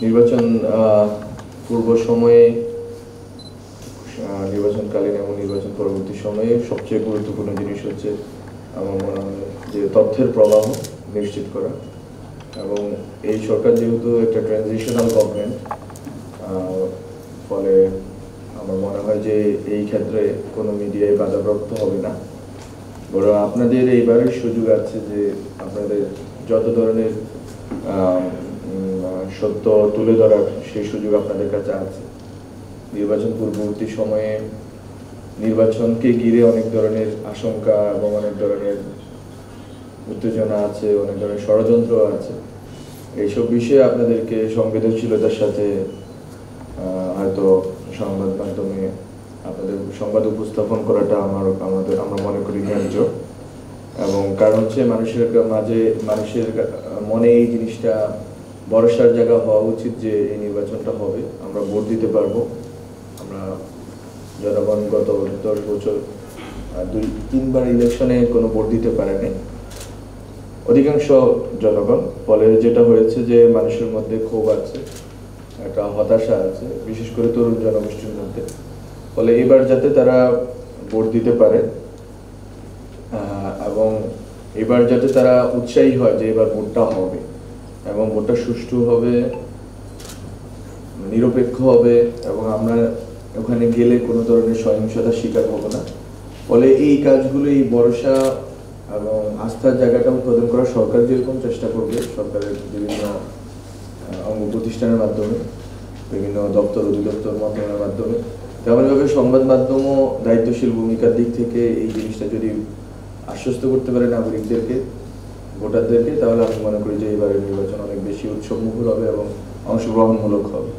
নির্বাচন পূর্ব সময়ে, নির্বাচনকালীন এবং নির্বাচন পরবর্তী সময়ে সবচেয়ে গুরুত্বপূর্ণ জিনিস হচ্ছে আমার মনে হয় যে তথ্যের প্রবাহ নিশ্চিত করা। এবং এই সরকার যেহেতু একটা ট্রানজিশনাল গভর্নমেন্ট, ফলে আমার মনে হয় যে এই ক্ষেত্রে কোনো মিডিয়ায় বাধাপ্রাপ্ত হবে না। বরং আপনাদের এইবারের সুযোগ আছে যে আপনাদের যত ধরনের সত্য তুলে ধরার সেই সুযোগ আপনাদের কাছে আছে। নির্বাচন পূর্ববর্তী সময়ে নির্বাচনকে ঘিরে অনেক ধরনের আশঙ্কা এবং অনেক ধরনের উত্তেজনা আছে, অনেক ধরনের ষড়যন্ত্র আছে। এইসব বিষয়ে আপনাদেরকে সংবেদনশীলতার সাথে হয়তো সংবাদ মাধ্যমে আপনাদের সংবাদ উপস্থাপন করাটা আমরা মনে করি ন্যায্য। এবং কারণ হচ্ছে মানুষের মনে এই জিনিসটা ভরসার জায়গা হওয়া উচিত যে এই নির্বাচনটা হবে, আমরা ভোট দিতে পারবো। আমরা জনগণ গত 10 বছর 2-3বার ইলেকশনে কোনো ভোট দিতে পারেনি অধিকাংশ জনগণ। ফলে যেটা হয়েছে যে মানুষের মধ্যে ক্ষোভ আছে, একটা হতাশা আছে, বিশেষ করে তরুণ জনগোষ্ঠীর মধ্যে। ফলে এবার যাতে তারা ভোট দিতে পারে এবং এবার যাতে তারা উৎসাহী হয় যে এবার ভোটটা হবে এবং ভোটটা সুষ্ঠু হবে, নিরপেক্ষ হবে এবং আমরা ওখানে গেলে কোনো ধরনের সহিংসতার শিকার হব না। ফলে এই কাজগুলো, এই ভরসা এবং আস্থার জায়গাটা উৎপাদন করা সরকার যেরকম চেষ্টা করবে, সরকারের বিভিন্ন অঙ্গ প্রতিষ্ঠানের মাধ্যমে, বিভিন্ন দপ্তর অধিদপ্তর মন্ত্রণালয়ের মাধ্যমে, তেমনভাবে সংবাদ মাধ্যমও দায়িত্বশীল ভূমিকার দিক থেকে এই জিনিসটা যদি আশ্বস্ত করতে পারে নাগরিকদেরকে, ভোটারদেরকে, তাহলে আমি মনে করি যে এবারের নির্বাচন অনেক বেশি উৎসবমুখর হবে এবং অংশগ্রহণমূলক হবে।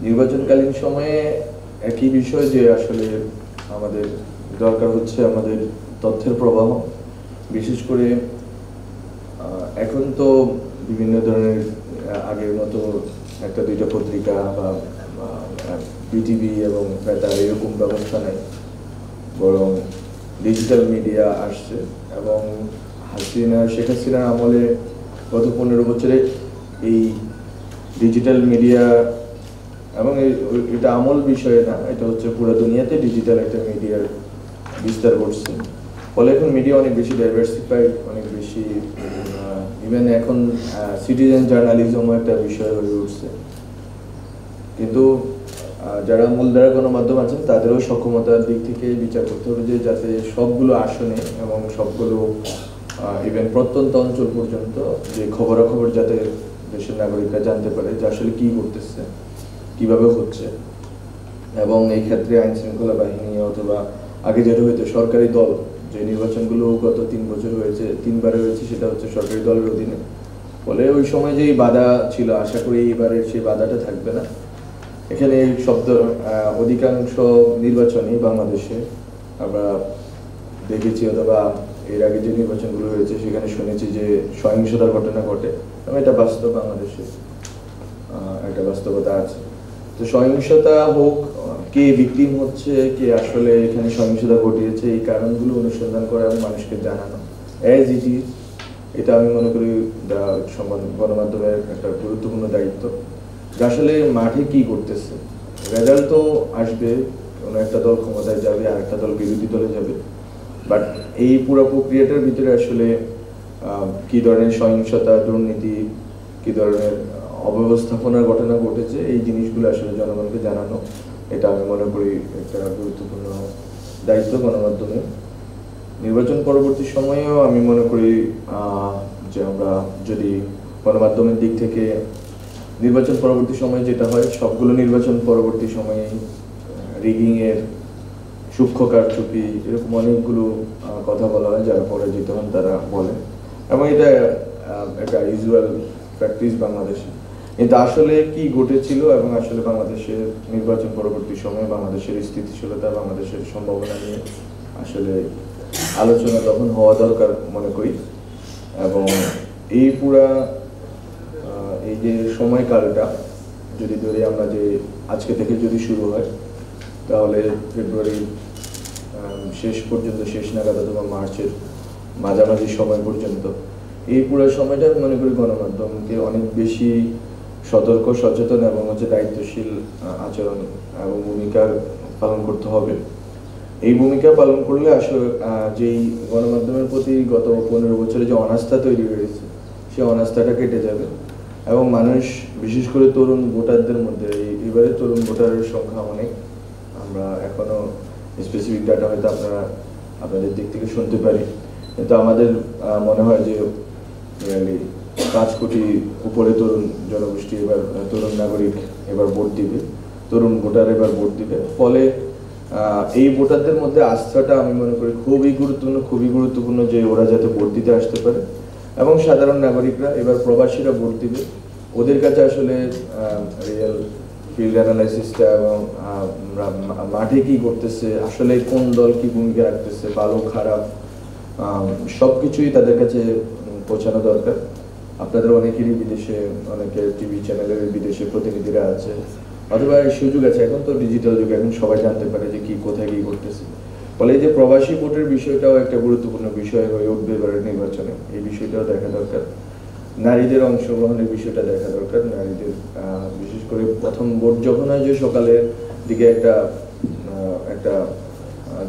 নির্বাচনকালীন সময়ে একই বিষয় যে আসলে আমাদের দরকার হচ্ছে আমাদের তথ্যের প্রবাহ। বিশেষ করে এখন তো বিভিন্ন ধরনের আগের মতো 1-2টা পত্রিকা বা বিটিভি এবং বেতার এরকম ব্যবস্থা নাই, বরং ডিজিটাল মিডিয়া আসছে। এবং শেখ হাসিনার আমলে গত 15 বছরে এই ডিজিটাল মিডিয়া, এবং এটা আমল বিষয় না, এটা হচ্ছে পুরো দুনিয়াতে ডিজিটাল একটা মিডিয়ার বিস্তার ঘটছে। ফলে এখন মিডিয়া অনেক বেশি ডাইভার্সিফাইড, অনেক বেশি, ইভেন এখন সিটিজেন জার্নালিজমও একটা বিষয় হয়ে উঠছে। কিন্তু যারা মূলধারা গণমাধ্যম আছেন তাদেরও সক্ষমতার দিক থেকে বিচার করতে হবে যে যাতে সবগুলো আসনে এবং সবগুলো ইভেন প্রত্যন্ত অঞ্চল পর্যন্ত যে খবরাখবর যাতে দেশের নাগরিকরা জানতে পারে যে আসলে কি করতেছে, কিভাবে হচ্ছে। এবং এই ক্ষেত্রে আইন শৃঙ্খলা বাহিনী অথবা আগে যেটা হইতো সরকারি দল, যে নির্বাচনগুলো গত 3 বছর হয়েছে, 3বারে হয়েছে, সেটা হচ্ছে সরকারি দলের অধীনে। ফলে ওই সময় যেই বাধা ছিল, আশা করি এইবারের সেই বাধাটা থাকবে না। এখানে অধিকাংশ নির্বাচনই বাংলাদেশে আমরা দেখেছি, অথবা এর আগে যে নির্বাচনগুলো হয়েছে সেখানে শুনেছি যে সহিংসতার ঘটনা ঘটে, এবং এটা বাস্তব, বাংলাদেশে একটা বাস্তবতা আছে। তো সহিংসতা হোক, কে ভিকটিম হচ্ছে, কে আসলে এখানে সহিংসতা ঘটিয়েছে, এই কারণগুলো অনুসন্ধান করা এবং মানুষকে জানানো অ্যাজ ইট ইজ, এটা আমি মনে করি সংবাদ গণমাধ্যমের একটা গুরুত্বপূর্ণ দায়িত্ব। আসলে মাঠে কি করতেছে, রেজাল্ট তো আসবে, কোনো একটা দল ক্ষমতায় যাবে, আর একটা দল বিরোধী দলে যাবে, বাট এই পুরো প্রক্রিয়াটার ভিতরে আসলে কি ধরনের সহিংসতা, দুর্নীতি, কি ধরনের অব্যবস্থাপনার ঘটনা ঘটেছে, এই জিনিসগুলো আসলে জনগণকে জানানো, এটা আমি মনে করি একটা গুরুত্বপূর্ণ দায়িত্ব গণমাধ্যমে। নির্বাচন পরবর্তী সময়েও আমি মনে করি যে আমরা যদি গণমাধ্যমের দিক থেকে নির্বাচন পরবর্তী সময়ে যেটা হয়, সবগুলো নির্বাচন পরবর্তী সময়ে রিগিংয়ের, সূক্ষ্ম কারচুপি, এরকম অনেকগুলো কথা বলা হয়, যারা পরে যেতে হন তারা বলে, এবং এটা একটা ইউজুয়াল প্র্যাকটিস বাংলাদেশে। কিন্তু আসলে কি ঘটেছিল এবং আসলে বাংলাদেশের নির্বাচন পরবর্তী সময়ে বাংলাদেশের স্থিতিশীলতা, বাংলাদেশের সম্ভাবনা নিয়ে আসলে আলোচনা তখন হওয়া দরকার মনে করি। এবং এই পুরা এই যে সময়কালটা যদি ধরে আমরা, যে আজকে থেকে যদি শুরু হয় তাহলে ফেব্রুয়ারি শেষ পর্যন্ত, শেষ নাগাদ অথবা মার্চের মাঝামাঝি সময় পর্যন্ত, এই পুরো সময়টা আমি মনে করি গণমাধ্যমকে অনেক বেশি সতর্ক, সচেতন এবং দায়িত্বশীল আচরণ এবং ভূমিকা পালন করতে হবে। এই ভূমিকা পালন করলে আসলে যেই গণমাধ্যমের প্রতি গত 15 বছরে যে অনাস্থা তৈরি হয়েছে সেই অনাস্থাটা কেটে যাবে এবং মানুষ, বিশেষ করে তরুণ ভোটারদের মধ্যে, এবারে তরুণ ভোটারের সংখ্যা অনেক। আমরা এখনো স্পেসিফিক ডাটা হয়তো আপনাদের দিক থেকে শুনতে পারি, কিন্তু আমাদের মনে হয় যে 5 কোটি উপরে তরুণ জনগোষ্ঠী এবার, তরুণ নাগরিক এবার ভোট দিবে, তরুণ ভোটার এবার ভোট দিবে। ফলে এই ভোটারদের মধ্যে আস্থাটা আমি মনে করি খুবই গুরুত্বপূর্ণ যে ওরা যাতে ভোট দিতে আসতে পারে এবং সাধারণ নাগরিকরা এবার প্রবাসীরা ভোট দিবে, ওদের কাছে আসলে রিয়েল ফিল্ড অ্যানালাইসিসটা এবং মাঠে কি করতেছে, আসলে কোন দল কি ভূমিকা রাখতেছে, ভালো খারাপ সব কিছুই তাদের কাছে পৌঁছানো দরকার। আপনাদের অনেকেরই বিদেশে, অনেকের টিভি চ্যানেলের বিদেশে প্রতিনিধিরা আছে, অথবা এই সুযোগ আছে, এখন তো ডিজিটাল যুগে, এখন সবাই জানতে পারে যে কি কোথায় কি করতেছে। ফলে এই যে প্রবাসী ভোটের বিষয়টাও একটা গুরুত্বপূর্ণ বিষয় হয়ে উঠবে এবারের নির্বাচনে, এই বিষয়টাও দেখা দরকার। নারীদের অংশগ্রহণের বিষয়টা দেখা দরকার। নারীদের বিশেষ করে প্রথম ভোট যখন হয় যে সকালের দিকে একটা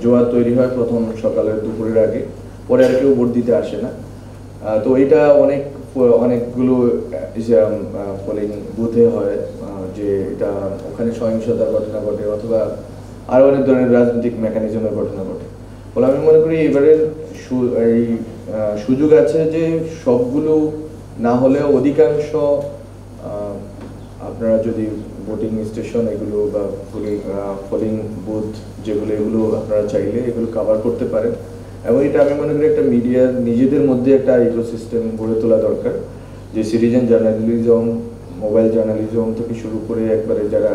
জোয়ার তৈরি হয় প্রথম সকালের দুপুরের আগে, পরে আর কেউ ভোট দিতে আসে না। তো এটা অনেকগুলো পোলিং বুথে হয় যে এটা ওখানে সহিংসতার ঘটনা ঘটে অথবা আরো অনেক ধরনের রাজনৈতিক মেকানিজমের ঘটনা ঘটে। ফলে আমি মনে করি এবারের এই সুযোগ আছে যে সবগুলো না হলেও অধিকাংশ আপনারা যদি ভোটিং স্টেশন এগুলো বা পোলিং বুথ যেগুলো, এগুলো আপনারা চাইলে এগুলো কভার করতে পারেন। এবং এটা আমি মনে করি একটা মিডিয়ার নিজেদের মধ্যে একটা ইকোসিস্টেম গড়ে তোলা দরকার, যে সিটিজেন জার্নালিজম, মোবাইল জার্নালিজম থেকে শুরু করে একবারে যারা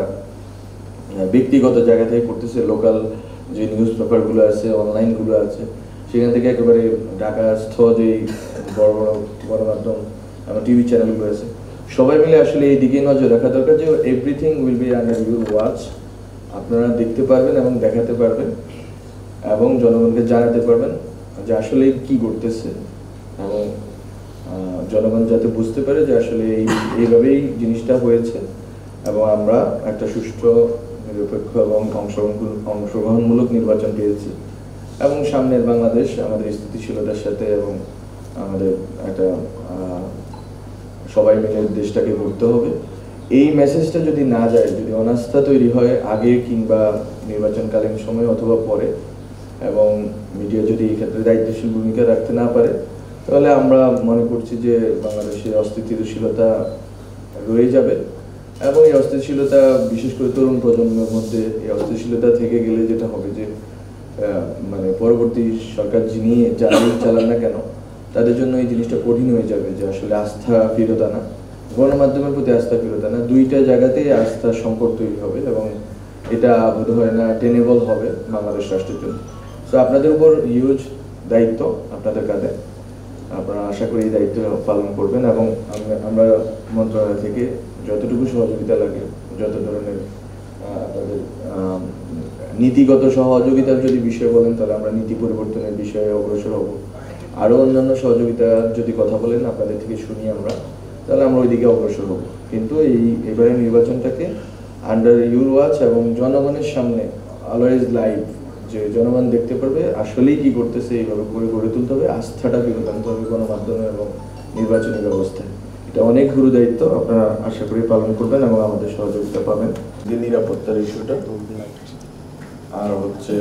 ব্যক্তিগত জায়গা থেকে করতেছে, লোকাল যে নিউজ পেপারগুলো আছে, অনলাইনগুলো আছে, সেখান থেকে একেবারে ঢাকাস্থ যেই বড় বড় গণমাধ্যম আমার টিভি চ্যানেলগুলো আছে, সবাই মিলে আসলে এই দিকে নজর রাখা দরকার যে everything will be under your watch. আপনারা দেখতে পারবেন এবং দেখাতে পারবেন এবং জনগণকে জানাতে পারবেন যে আসলে কি করতেছে, এবং জনগণ যাতে বুঝতে পারে যে আসলে এইভাবেই জিনিসটা হয়েছে এবং আমরা একটা সুষ্ঠু, নিরপেক্ষ এবং অংশগ্রহণমূলক নির্বাচন পেয়েছি এবং সামনের বাংলাদেশ আমাদের স্থিতিশীলতার সাথে এবং আমাদের একটা সবাই মিলে দেশটাকে গড়তে হবে। এই মেসেজটা যদি না যায়, যদি অনাস্থা তৈরি হয় আগে কিংবা নির্বাচনকালীন সময় অথবা পরে, এবং মিডিয়া যদি এই ক্ষেত্রে দায়িত্বশীল ভূমিকা রাখতে না পারে, তাহলে আমরা মনে করছি যে বাংলাদেশের অস্থিতিশীলতা রয়ে যাবে। এবং এই অস্থিতিশীলতা বিশেষ করে তরুণ প্রজন্মের মধ্যে এই অস্থিতিশীলতা থেকে গেলে যেটা হবে যে মানে পরবর্তী সরকার যিনি চালান না কেন, তাদের জন্য এই জিনিসটা কঠিন হয়ে যাবে যে আসলে আস্থা ফেরত আনা, গণমাধ্যমের প্রতি আস্থা ফেরত আনা, দুইটা জায়গাতেই আস্থার সংকট তৈরি হবে এবং এটা বোধ হয় না টেনেবল হবে বাংলাদেশ রাষ্ট্রের জন্য। তো আপনাদের উপর হিউজ দায়িত্ব, আপনাদের কাঁধে। আপনারা আশা করি এই দায়িত্ব পালন করবেন এবং আমরা মন্ত্রণালয় থেকে যতটুকু সহযোগিতা লাগে, যত ধরনের আপনাদের নীতিগত সহযোগিতার যদি বিষয় বলেন তাহলে আমরা নীতি পরিবর্তনের বিষয়ে অগ্রসর হব। আরও অন্যান্য সহযোগিতার যদি কথা বলেন আপনাদের থেকে শুনি আমরা, তাহলে আমরা ওইদিকে অগ্রসর হব। কিন্তু এবারে নির্বাচনটাকে আন্ডার ইউর ওয়াচ এবং জনগণের সামনে অলওয়েজ লাইভ, যে জনগণ দেখতে পারবে আসলেই কি করতেছে, এইভাবে করে গড়ে তুলতে হবে, আস্থাটা ফেরত আনতে হবে গণমাধ্যমে এবং নির্বাচনী ব্যবস্থায়। এটা অনেক গুরু দায়িত্ব, আপনারা আশা করি পালন করবেন এবং আমাদের সহযোগিতা পাবেন। যে নিরাপত্তার ইস্যুটা, আর হচ্ছে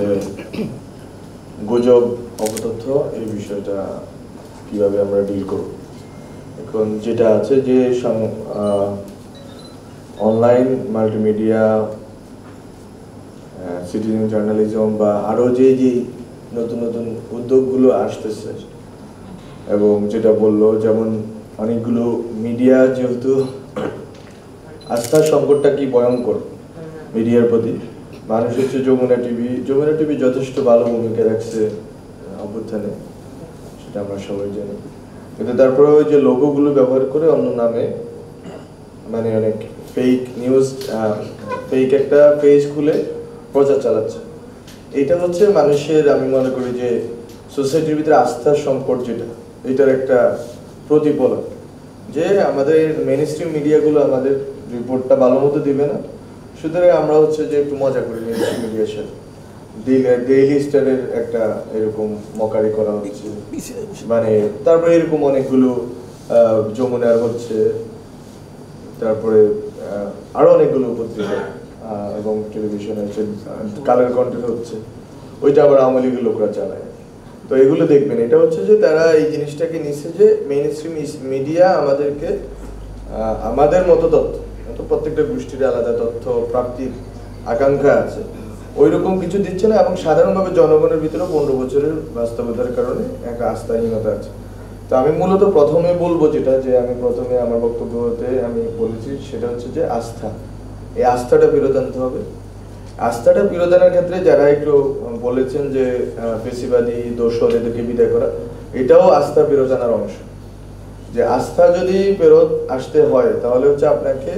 গুজব, অপতথ্য, এই বিষয়টা কিভাবে আমরা ডিল করব। এখন যেটা আছে যে অনলাইন মাল্টিমিডিয়া, সিটিজেন জার্নালিজম বা আরও যে নতুন নতুন উদ্যোগগুলো আসতেছে, এবং যেটা বললো যেমন অনেকগুলো মিডিয়া, যেহেতু আস্থার সংকটটা কি ভয়ঙ্কর মিডিয়ার প্রতি, মানুষ হচ্ছে যমুনা টিভি যথেষ্ট ভালো ভূমিকা রাখছে অভ্যুত্থানে, সেটা আমরা সবাই জানি, কিন্তু তারপরে ওই যে লোগোগুলো ব্যবহার করে অন্য নামে মানে অনেক ফেক নিউজ, ফেক একটা পেজ খুলে প্রচার চালাচ্ছে। এটা হচ্ছে মানুষের, আমি মনে করি যে সোসাইটির ভিতরে আস্থার সংকট যেটা, এটার একটা প্রতিফলন, যে আমাদের মেইনস্ট্রিম মিডিয়াগুলো আমাদের রিপোর্টটা ভালো মতো দিবে না, সুতরাং আমরা হচ্ছে যে একটু মজা করি মেইনস্ট্রিম মিডিয়ার সাথে। ডেইলি স্টারের একটা এরকম মকারি করা হচ্ছে, মানে তারপরে এরকম অনেকগুলো যমুনার হচ্ছে, তারপরে আরো অনেকগুলো পত্রিকা এবং টেলিভিশনে হচ্ছে, কালার কন্টেন্ট হচ্ছে, ওইটা আবার আওয়ামী লীগের লোকরা চালায়। তো এগুলো দেখবেন, এটা হচ্ছে যে তারা এই জিনিসটাকে নিচ্ছে যে মেইনস্ট্রিম মিডিয়া আমাদেরকে আমাদের মতো তথ্য, প্রত্যেকটা গোষ্ঠীর আলাদা তথ্য প্রাপ্তির আকাঙ্ক্ষা আছে, ওইরকম কিছু দিচ্ছে না। এবং সাধারণভাবে জনগণের ভিতরে 15 বছরের বাস্তবতার কারণে একটা আস্থাহীনতা আছে। তো আমি মূলত প্রথমে বলবো যেটা, যে আমি প্রথমে আমার বক্তব্যতে আমি বলেছি, সেটা হচ্ছে যে আস্থা, এই আস্থাটা ফেরত আনতে হবে। আস্থাটা ফেরত আনার ক্ষেত্রে যারা একটু বলেছেন যে পেশিবাদী দোষর এদেরকে বিদায় করা, এটাও আস্থা ফেরত আনার অংশ। যে আস্থা যদি ফেরত আসতে হয় তাহলে হচ্ছে আপনাকে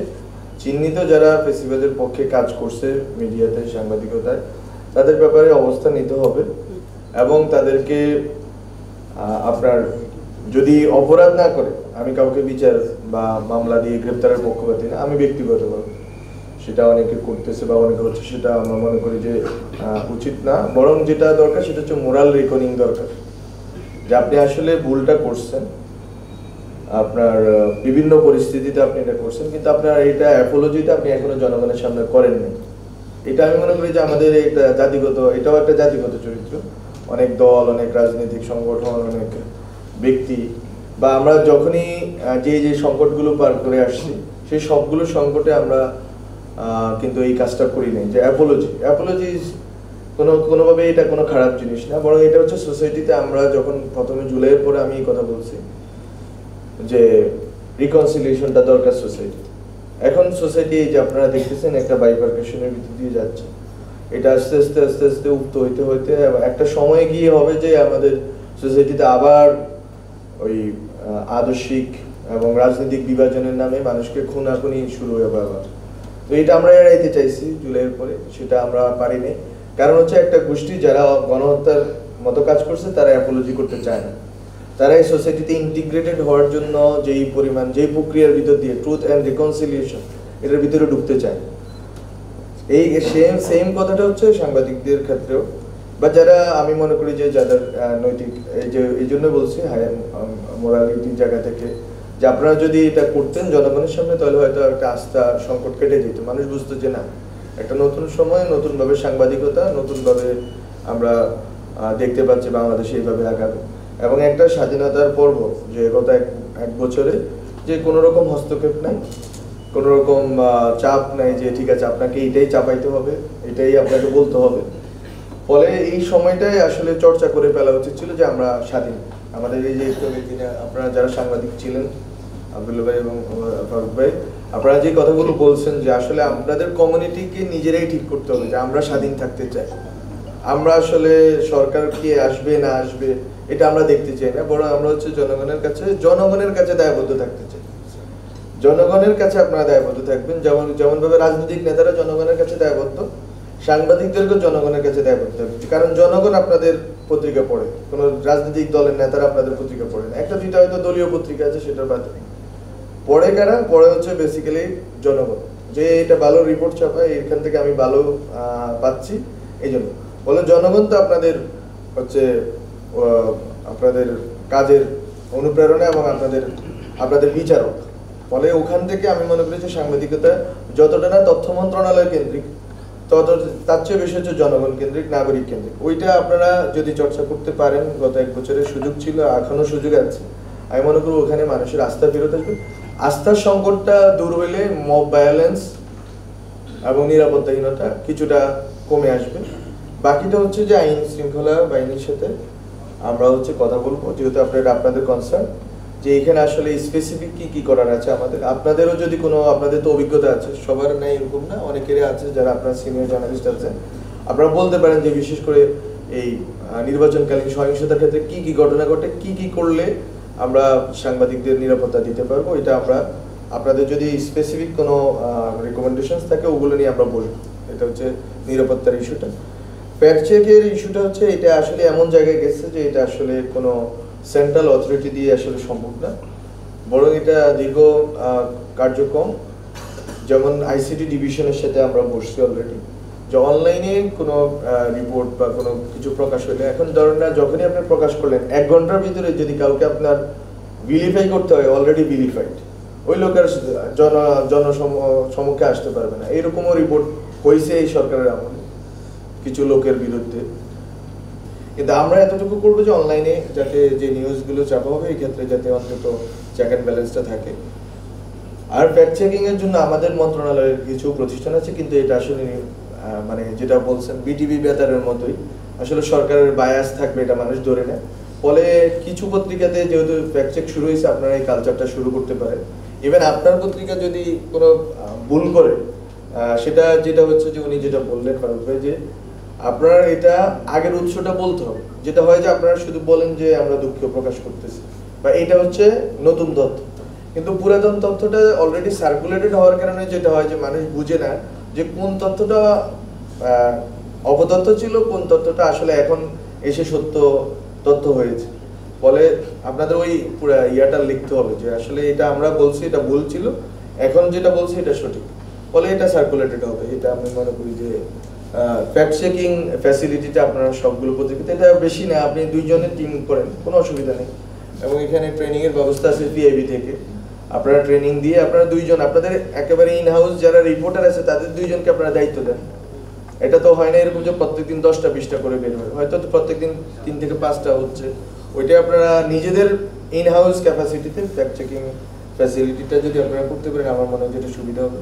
চিহ্নিত যারা পেশিবাদের পক্ষে কাজ করছে মিডিয়াতে, সাংবাদিকতায়, তাদের ব্যাপারে অবস্থান নিতে হবে এবং তাদেরকে আপনার যদি অপরাধ না করে, আমি কাউকে বিচার বা মামলা দিয়ে গ্রেপ্তারের পক্ষপাতী না, আমি ব্যক্তিগতভাবে, সেটা অনেকে করতেছে বা অনেকে হচ্ছে, সেটা আমরা মনে করি যে উচিত না। বরং যেটা দরকার সেটা হচ্ছে মোরাল রেকনিং দরকার, যে আপনি আসলে ভুলটা করছেন, আপনার বিভিন্ন পরিস্থিতিতে আপনি এটা করছেন, কিন্তু আপনার এটা অ্যাপোলজিটা আপনি এখনো জনগণের সামনে করেননি। এটা আমি মনে করি যে আমাদের এটা জাতিগত, এটাও একটা জাতিগত চরিত্র। অনেক দল, অনেক রাজনৈতিক সংগঠন, অনেক ব্যক্তি, বা আমরা যখনই যে সংকটগুলো পার করে আসছি, সেই সবগুলো সংকটে আমরা কিন্তু এই কাজটা করি নাই, যে অ্যাপোলজি কোনোভাবে এটা কোনো খারাপ জিনিস না, বরং এটা হচ্ছে সোসাইটিতে আমরা যখন প্রথমে জুলাইয়ের পরে আমি এই কথা বলছি যে রিকনসিলিয়েশনটা দরকার সোসাইটি। এখন সোসাইটি যে আপনারা দেখতেছেন একটা বাইফার্কেশনের ভিতর দিয়ে যাচ্ছে, এটা আস্তে আস্তে আস্তে আস্তে উক্ত হইতে হইতে একটা সময় গিয়ে হবে যে আমাদের সোসাইটিতে আবার ওই আদর্শিক এবং রাজনৈতিক বিভাজনের নামে মানুষকে খুনাখুনি শুরু হবে আবার। তো এটা আমরা এড়াইতে চাইছি জুলাইয়ের পরে, সেটা আমরা পারিনি। কারণ হচ্ছে একটা গোষ্ঠী যারা গণহত্যার মতো কাজ করছে তারা অ্যাপোলজি করতে চায় না, তারা এই সোসাইটিতে ইন্টিগ্রেটেড হওয়ার জন্য যেই পরিমাণ, যেই প্রক্রিয়ার ভিতর দিয়ে ট্রুথ অ্যান্ড রিকনসিলিয়েশন, এটার ভিতরে ঢুকতে চায়। এই সেম কথাটা হচ্ছে সাংবাদিকদের ক্ষেত্রেও, বা যারা আমি মনে করি যে যাদের নৈতিক, এই জন্য বলছি হায়ার মোরালিটির জায়গা থেকে, যে আপনারা যদি এটা করতেন জনগণের সামনে, তাহলে হয়তো একটা আস্থা সংকট কেটে যেত। মানুষ বুঝতো যে না, একটা নতুন সময়, নতুনভাবে সাংবাদিকতা, নতুনভাবে আমরা দেখতে পাচ্ছি বাংলাদেশে এইভাবে আগাবে। এবং একটা স্বাধীনতার পর্ব, যে গত এক বছরে যে কোনো রকম হস্তক্ষেপ নাই, কোনো রকম চাপ নাই যে ঠিক আছে আপনাকে এটাই চাপাইতে হবে, এটাই আপনাকে বলতে হবে। ফলে এই সময়টাই আসলে চর্চা করে ফেলা উচিত ছিল যে আমরা স্বাধীন। আমাদের এই যে আপনারা যারা সাংবাদিক ছিলেন, আব্দুল্লাহ ভাই এবং ফারুক ভাই, আপনারা যে কথাগুলো বলছেন যে আসলে আপনাদের কমিউনিটিকে নিজেরাই ঠিক করতে হবে যে আমরা স্বাধীন থাকতে চাই, আমরা আসলে সরকার কি আসবে না আসবে এটা আমরা দেখতে চাই না, বরং আমরা হচ্ছে জনগণের কাছে দায়বদ্ধ থাকতে চাই। জনগণের কাছে আপনারা দায়বদ্ধ থাকবেন, যেমন ভাবে রাজনৈতিক নেতারা জনগণের কাছে দায়বদ্ধ, সাংবাদিকদেরকে জনগণের কাছে দায়বদ্ধ থাকবে। কারণ জনগণ আপনাদের পত্রিকা পড়ে, কোন রাজনৈতিক দলের নেতারা আপনাদের পত্রিকা পড়ে না। একটা দুইটা হয়তো দলীয় পত্রিকা আছে, সেটার বাদে পড়ে কারা? পড়ে হচ্ছে বেসিক্যালি জনগণ, যে এটা ভালো রিপোর্ট ছাপায়, এখান থেকে আমি ভালো পাচ্ছি, এই জন্য বলে জনগণ তো আপনাদের হচ্ছে আপনাদের কাজের অনুপ্রেরণা এবং আপনাদের বিচারক। ফলে ওখান থেকে আমি মনে করি যে সাংবাদিকতা যতটা না তথ্য মন্ত্রণালয় কেন্দ্রিক, তার চেয়ে বেশি হচ্ছে জনগণ কেন্দ্রিক, নাগরিক কেন্দ্রিক। ওইটা আপনারা যদি চর্চা করতে পারেন, গত এক বছরের সুযোগ ছিল, এখনো সুযোগ আছে, আমি মনে করি ওখানে মানুষের আস্থা ফেরত আসবে। আস্থার সংকটটা দূর হইলে মব ভায়োলেন্স এবং নিরাপত্তাহীনতা কিছুটা কমে আসবে। বাকিটা হচ্ছে যে আইন শৃঙ্খলা বাহিনীর সাথে আমরা হচ্ছে কথা বলবো, যেহেতু আপনাদের কনসার্ন যে এখানে আসলে স্পেসিফিক কি করার আছে আমাদের। আপনাদেরও যদি কোনো, আপনাদের তো অভিজ্ঞতা আছে, সবার নাই এরকম না, অনেকেরই আছে যারা আপনার সিনিয়র জার্নালিস্ট আছেন, আপনারা বলতে পারেন যে বিশেষ করে এই নির্বাচনকালীন সহিংসতার ক্ষেত্রে কি ঘটনা ঘটে, কি করলে আমরা সাংবাদিকদের নিরাপত্তা দিতে পারবো। এটা আমরা আপনাদের যদি স্পেসিফিক কোনো রিকমেন্ডেশনস থাকে ওগুলো নিয়ে আমরা বলবো। এটা হচ্ছে নিরাপত্তার ইস্যুটা। ফ্যাক্ট চেকের ইস্যুটা হচ্ছে এটা আসলে এমন জায়গায় গেছে যে এটা আসলে কোনো সেন্ট্রাল অথরিটি দিয়ে আসলে সম্ভব না। বরং এটা দীর্ঘ কার্যক্রম। যেমন আইসিটি ডিভিশনের সাথে আমরা বসছি অলরেডি, যে অনলাইনে কোনো রিপোর্ট বা কোনো কিছু প্রকাশ হলে, এখন ধরেন না যখনই আপনি প্রকাশ করলেন 1 ঘন্টার ভিতরে যদি কাউকে আপনার ভিলিফাই করতে হয়, অলরেডি ভিলিফাইড, ওই লোকের জনসমক্ষে আসতে পারবে না। এরকমও রিপোর্ট হয়েছে এই সরকারের আমলে কিছু লোকের বিরুদ্ধে। কিন্তু আমরা এতটুকু করবো যে অনলাইনে যাতে যে নিউজগুলো চাপা হবে এই ক্ষেত্রে যাতে অন্তত চেক অ্যান্ড ব্যালেন্সটা থাকে। আর ফ্যাক্ট চেকিং এর জন্য আমাদের মন্ত্রণালয়ের কিছু প্রতিষ্ঠান আছে, কিন্তু এটা আসলে মানে যেটা বলছেন বিটিভি বেতারের মতোই, আসলে সরকারের বায়াস থাকবে এটা মানুষ ধরে নেয়। ফলে কিছু পত্রিকাতে যেহেতু ফ্যাক্ট চেক শুরু হয়েছে, আপনারা এই কালচারটা শুরু করতে পারেন। ইভেন আপনার পত্রিকা যদি কোনো ভুল করে, সেটা যেটা হচ্ছে যে উনি যেটা বললেন ফারুক ভাই, যে আপনার এটা আগের উৎসটা বলতে হবে। যেটা হয় যে আপনারা শুধু বলেন যে আমরা দুঃখ প্রকাশ করতেছি বা এটা হচ্ছে নতুন তথ্য, কিন্তু পুরাতন তথ্যটা অলরেডি সার্কুলেটেড হওয়ার কারণে যেটা হয় যে মানুষ বুঝে না যে কোন তথ্যটা অপতথ্য ছিল, কোন তথ্যটা আসলে এখন এসে সত্য তথ্য হয়েছে। ফলে আপনাদের ওই পুরো ইয়াটা লিখতে হবে যে আসলে এটা আমরা বলছি এটা ভুল ছিল, এখন যেটা বলছি এটা সঠিক। ফলে এটা সার্কুলেটেড হবে। এটা আমি মনে করি যে ফ্যাক্ট চেকিং ফ্যাসিলিটিটা আপনারা সবগুলো পত্রিকাতে, এটা বেশি না, আপনি 2 জনের টিম করেন, কোনো অসুবিধা নেই। এবং এখানে ট্রেনিং এর ব্যবস্থা আছে পিআইবি থেকে, আপনারা ট্রেনিং দিয়ে আপনারা 2 জন আপনাদের একেবারে ইন হাউস যারা রিপোর্টার আছে তাদের 2 জনকে আপনারা দায়িত্ব দেন। এটা তো হয় না এরকম যে প্রত্যেকদিন 10টা 20টা করে বের হয়, হয়তো প্রত্যেকদিন 3 থেকে 5টা হচ্ছে। ওইটা আপনারা নিজেদের ইন হাউস ক্যাপাসিটিতে ফ্যাক্ট চেকিং ফ্যাসিলিটিটা যদি আপনারা করতে পারেন, আমার মনে হয় যেটা সুবিধা হবে।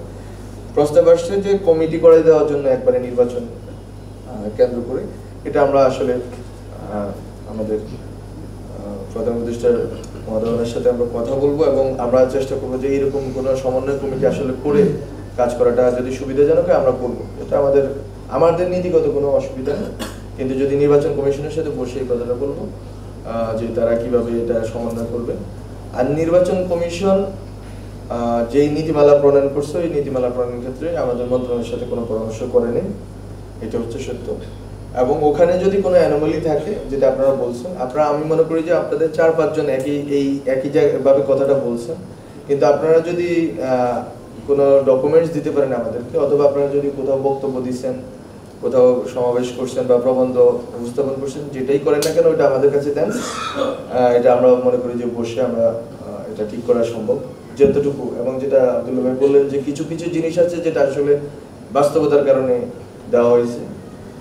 প্রস্তাব আসছে যে কমিটি করে দেওয়ার জন্য একবারে নির্বাচন কেন্দ্র করে, এটা আমরা আসলে আমাদের প্রধান উপদেষ্টার মহোদয়ের সাথে আমরা কথা বলবো এবং আমরা চেষ্টা করবো যে এরকম কোনো সমন্বয় কমিটি আসলে করে কাজ করাটা যদি সুবিধাজনক হয় আমরা করবো। এটা আমাদের নীতিগত কোনো অসুবিধা নেই, কিন্তু যদি নির্বাচন কমিশনের সাথে বসে এই কথাটা বলবো যে তারা কিভাবে এটা সমন্বয় করবে। আর নির্বাচন কমিশন যেই নীতিমালা প্রণয়ন করছে, ওই নীতিমালা প্রণয়নের ক্ষেত্রে আমাদের মন্ত্রণালয়ের সাথে কোনো পরামর্শ করেনি, এটা হচ্ছে সত্য। এবং ওখানে যদি কোনো অ্যানোমালি থাকে, যেটা আপনারা বলছেন, আমি মনে করি যে আপনাদের 4-5 জন একই ভাবে কথাটা বলছেন, কিন্তু আপনারা যদি কোনো ডকুমেন্টস দিতে পারেন আমাদেরকে, অথবা আপনারা যদি কোথাও বক্তব্য দিচ্ছেন, কোথাও সমাবেশ করছেন বা প্রবন্ধ উপস্থাপন করছেন, যেটাই করেন না কেন ওটা আমাদের কাছে দেন। এটা আমরা মনে করি যে বসে আমরা এটা ঠিক করা সম্ভব যতটুকু। এবং যেটা আব্দুল্লাহ ভাই বললেন যে কিছু কিছু জিনিস আছে যেটা আসলে বাস্তবতার কারণে দেওয়া হয়েছে,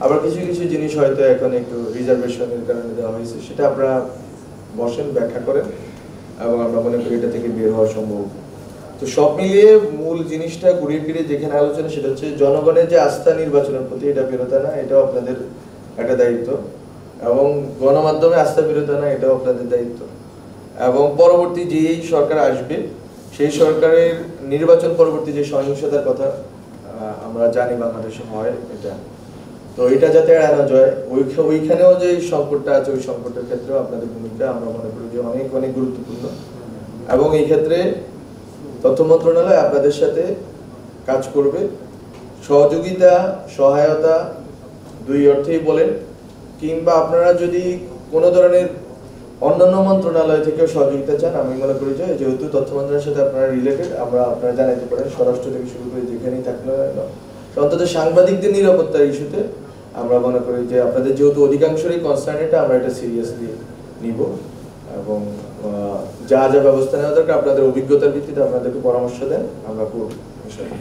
আবার কিছু কিছু জিনিস হয়তো এখন একটু রিজার্ভেশনের কারণে দেওয়া হয়েছে, সেটা আপনারা বসেন ব্যাখ্যা করেন এবং আমরা মনে করি এটা থেকে বের হওয়া সম্ভব। তো সব মিলিয়ে মূল জিনিসটা ঘুরে ফিরে যেখানে আলোচনা, সেটা হচ্ছে জনগণের যে আস্থা নির্বাচনের প্রতি, এটা বিরোধা না, এটাও আপনাদের একটা দায়িত্ব। এবং গণমাধ্যমে আস্থা বিরোধা না, এটাও আপনাদের দায়িত্ব। এবং পরবর্তী যেই সরকার আসবে, সেই সরকারের নির্বাচন পরবর্তী যে সহিংসতার কথা আমরা জানি বাংলাদেশে হয়, এটা তো এটা যাতে এড়ানো যায়, ওইখানেও যে সংকটটা আছে, ওই সংকটের ক্ষেত্রেও আপনাদের ভূমিকা আমরা মনে করি যে অনেক অনেক গুরুত্বপূর্ণ। এবং এই ক্ষেত্রে তথ্য মন্ত্রণালয় আপনাদের সাথে কাজ করবে, সহযোগিতা সহায়তা 2 অর্থেই বলেন, কিংবা আপনারা যদি কোনো ধরনের অন্যান্য মন্ত্রণালয় থেকেও সহযোগিতা চান, আমি মনে করি যে যেহেতু তথ্য মন্ত্রণালয়ের সাথে আপনারা রিলেটেড, আপনারা জানাইতে পারেন, স্বরাষ্ট্র থেকে শুরু করে যেখানেই থাকলে অন্তত সাংবাদিকদের নিরাপত্তার ইস্যুতে আমরা মনে করি যে আপনাদের যেহেতু অধিকাংশই কনসার্ন, এটা আমরা এটা সিরিয়াসলি নিব এবং যা যা ব্যবস্থা নেওয়া দরকার আপনাদের অভিজ্ঞতার ভিত্তিতে আপনাদেরকে পরামর্শ দেন, আমরা করব ইনশাআল্লাহ।